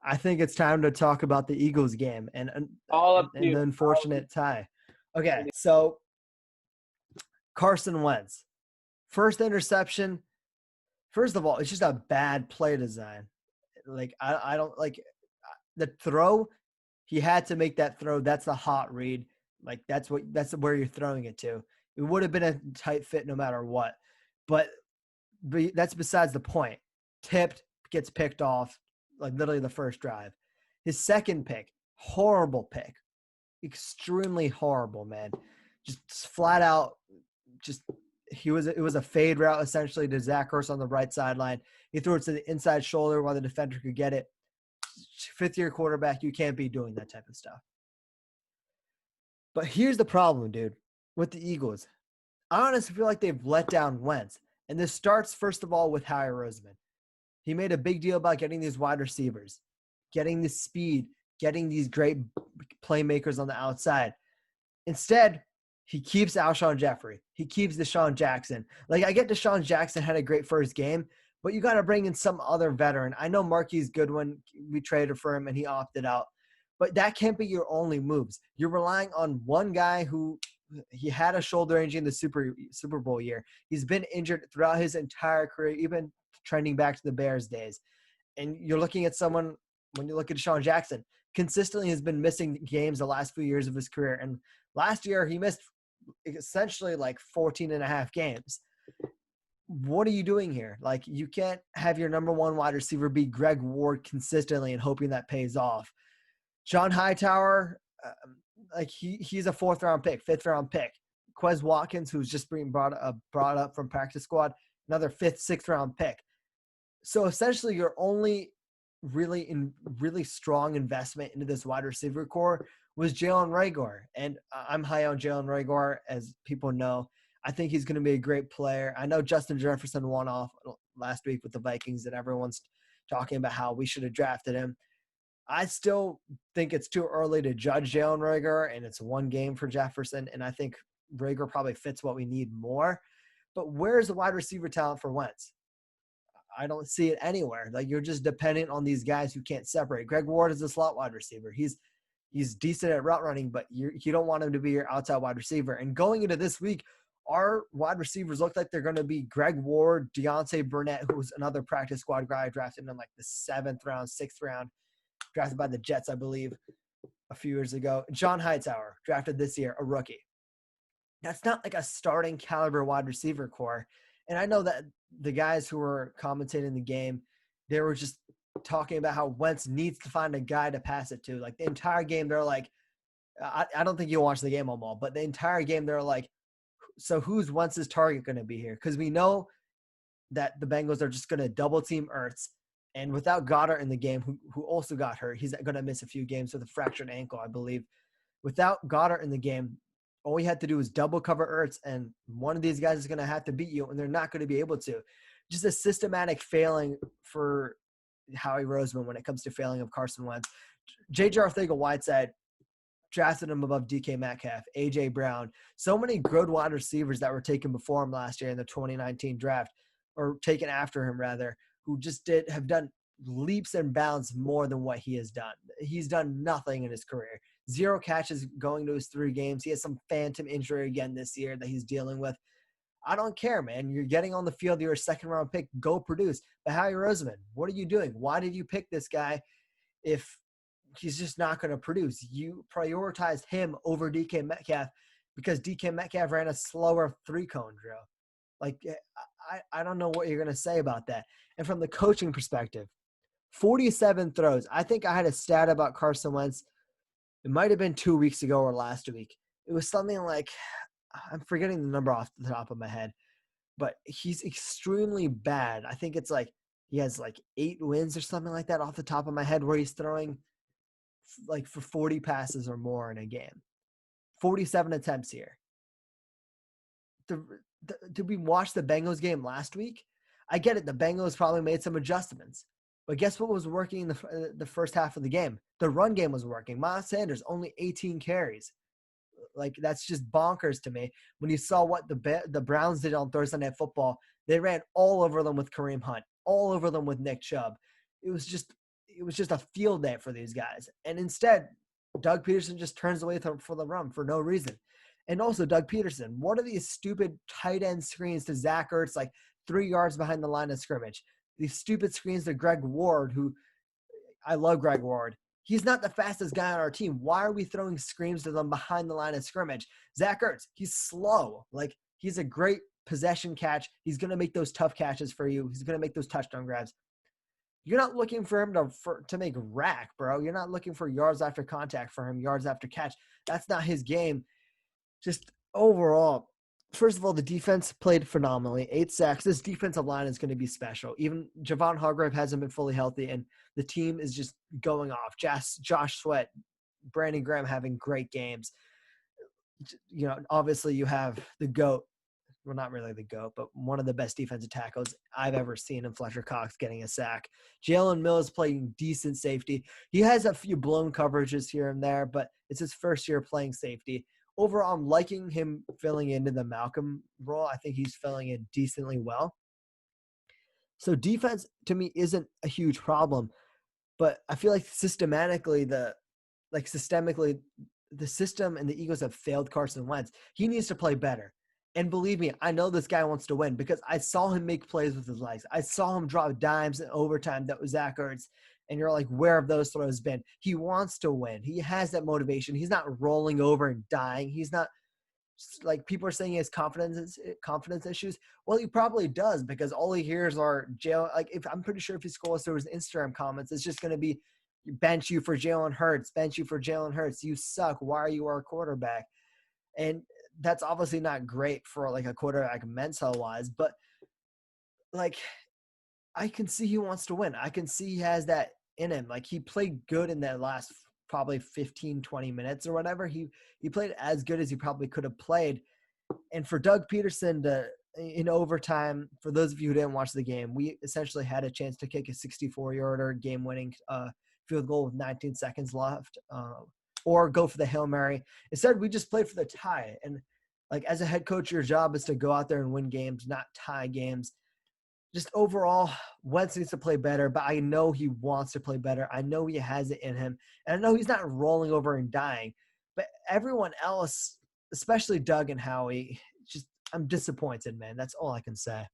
I think it's time to talk about the Eagles game All up to and you. the unfortunate tie. Okay, so Carson Wentz, first interception. First of all, it's just a bad play design. Like I don't like the throw. He had to make that throw. That's a hot read. Like that's where you're throwing it to. It would have been a tight fit no matter what. But that's besides the point. Tipped, gets picked off, like literally the first drive. His second pick, horrible pick, extremely horrible, man. Just flat out, just it was a fade route essentially to Zach Ertz on the right sideline. He threw it to the inside shoulder while the defender could get it. Fifth-year quarterback, you can't be doing that type of stuff. But here's the problem, dude, with the Eagles. I honestly feel like they've let down Wentz. And this starts, first of all, with Howie Roseman. He made a big deal about getting these wide receivers, getting the speed, getting these great playmakers on the outside. Instead, he keeps Alshon Jeffrey. He keeps Deshaun Jackson. Like, I get Deshaun Jackson had a great first game, but you got to bring in some other veteran. I know Marquise Goodwin, we traded for him, and he opted out. But that can't be your only moves. You're relying on one guy who he had a shoulder injury in the Super Bowl year. He's been injured throughout his entire career, even trending back to the Bears days. And you're looking at someone, when you look at Deshaun Jackson, consistently has been missing games the last few years of his career. And last year, he missed essentially like 14 and a half games. What are you doing here? Like, you can't have your number one wide receiver be Greg Ward consistently and hoping that pays off. John Hightower, he's a fourth-round pick, fifth-round pick. Quez Watkins, who's just being brought up from practice squad, another fifth, sixth-round pick. So essentially, your only really strong investment into this wide receiver core was Jalen Reagor. And I'm high on Jalen Reagor, as people know. I think he's going to be a great player. I know Justin Jefferson won off last week with the Vikings, and everyone's talking about how we should have drafted him. I still think it's too early to judge Jalen Reagor, and it's one game for Jefferson, and I think Reagor probably fits what we need more. But where's the wide receiver talent for Wentz? I don't see it anywhere. Like, you're just dependent on these guys who can't separate. Greg Ward is a slot wide receiver. He's decent at route running, but you don't want him to be your outside wide receiver. And going into this week, our wide receivers look like they're going to be Greg Ward, Deontay Burnett, who's another practice squad guy drafted in like the 7th round, 6th round, drafted by the Jets, I believe, a few years ago. John Hightower, drafted this year, a rookie. That's not like a starting caliber wide receiver core. And I know that the guys who were commentating the game, they were just talking about how Wentz needs to find a guy to pass it to. Like, the entire game, they're like, I don't think you'll watch the game all, but the entire game, they're like, so who's Wentz's target going to be here? Because we know that the Bengals are just going to double team Ertz. And without Goddard in the game, who also got hurt, he's going to miss a few games with a fractured ankle, I believe. Without Goddard in the game, all you had to do is double cover Ertz, and one of these guys is going to have to beat you, and they're not going to be able to. Just a systematic failing for Howie Roseman when it comes to failing of Carson Wentz. J.J. Arcega-Whiteside drafted him above DK Metcalf, A.J. Brown. So many good wide receivers that were taken before him last year in the 2019 draft, or taken after him, rather, who just have done leaps and bounds more than what he has done. He's done nothing in his career. 0 catches going to his 3 games. He has some phantom injury again this year that he's dealing with. I don't care, man. You're getting on the field. You're a second-round pick. Go produce. But Howie Roseman, what are you doing? Why did you pick this guy if he's just not going to produce? You prioritized him over DK Metcalf because DK Metcalf ran a slower 3-cone drill. Like, I don't know what you're going to say about that. And from the coaching perspective, 47 throws. I think I had a stat about Carson Wentz. It might have been 2 weeks ago or last week. It was something like, I'm forgetting the number off the top of my head, but he's extremely bad. I think it's like he has like 8 wins or something like that off the top of my head, where he's throwing like for 40 passes or more in a game. 47 attempts here. Did we watch the Bengals game last week? I get it. The Bengals probably made some adjustments. But guess what was working in the first half of the game? The run game was working. Miles Sanders, only 18 carries. Like, that's just bonkers to me. When you saw what the Browns did on Thursday Night Football, they ran all over them with Kareem Hunt, all over them with Nick Chubb. It was just it was just a field day for these guys. And instead, Doug Peterson just turns away for the run for no reason. And also, Doug Peterson, what are these stupid tight end screens to Zach Ertz, like 3 yards behind the line of scrimmage? These stupid screens to Greg Ward, who I love Greg Ward. He's not the fastest guy on our team. Why are we throwing screens to them behind the line of scrimmage? Zach Ertz, he's slow. Like, he's a great possession catch. He's going to make those tough catches for you. He's going to make those touchdown grabs. You're not looking for him to make rack, bro. You're not looking for yards after contact for him, yards after catch. That's not his game. Just overall, first of all, the defense played phenomenally. 8 sacks. This defensive line is going to be special. Even Javon Hargrave hasn't been fully healthy, and the team is just going off. Josh Sweat, Brandon Graham having great games. You know, obviously you have the GOAT. Well, not really the GOAT, but one of the best defensive tackles I've ever seen in Fletcher Cox getting a sack. Jalen Mills playing decent safety. He has a few blown coverages here and there, but it's his first year playing safety. Overall, I'm liking him filling into the Malcolm role. I think he's filling in decently well. So defense, to me, isn't a huge problem, but I feel like systemically, the system and the Eagles have failed Carson Wentz. He needs to play better. And believe me, I know this guy wants to win because I saw him make plays with his legs. I saw him drop dimes in overtime that was Zach Ertz. And you're like, where have those throws been? He wants to win. He has that motivation. He's not rolling over and dying. He's not like people are saying he has confidence issues. Well, he probably does because all he hears are jail. Like I'm pretty sure if he scrolls through his Instagram comments, it's just going to be bench you for Jalen Hurts, bench you for Jalen Hurts. You suck. Why are you our quarterback? And that's obviously not great for like a quarterback mental wise, but like I can see he wants to win. I can see he has that in him. Like he played good in that last probably 15, 20 minutes or whatever. He played as good as he probably could have played. And for Doug Peterson to in overtime, for those of you who didn't watch the game, we essentially had a chance to kick a 64-yarder game-winning field goal with 19 seconds left. Or go for the Hail Mary. Instead, we just played for the tie. And like as a head coach, your job is to go out there and win games, not tie games. Just overall, Wentz needs to play better, but I know he wants to play better. I know he has it in him. And I know he's not rolling over and dying. But everyone else, especially Doug and Howie, just I'm disappointed, man. That's all I can say.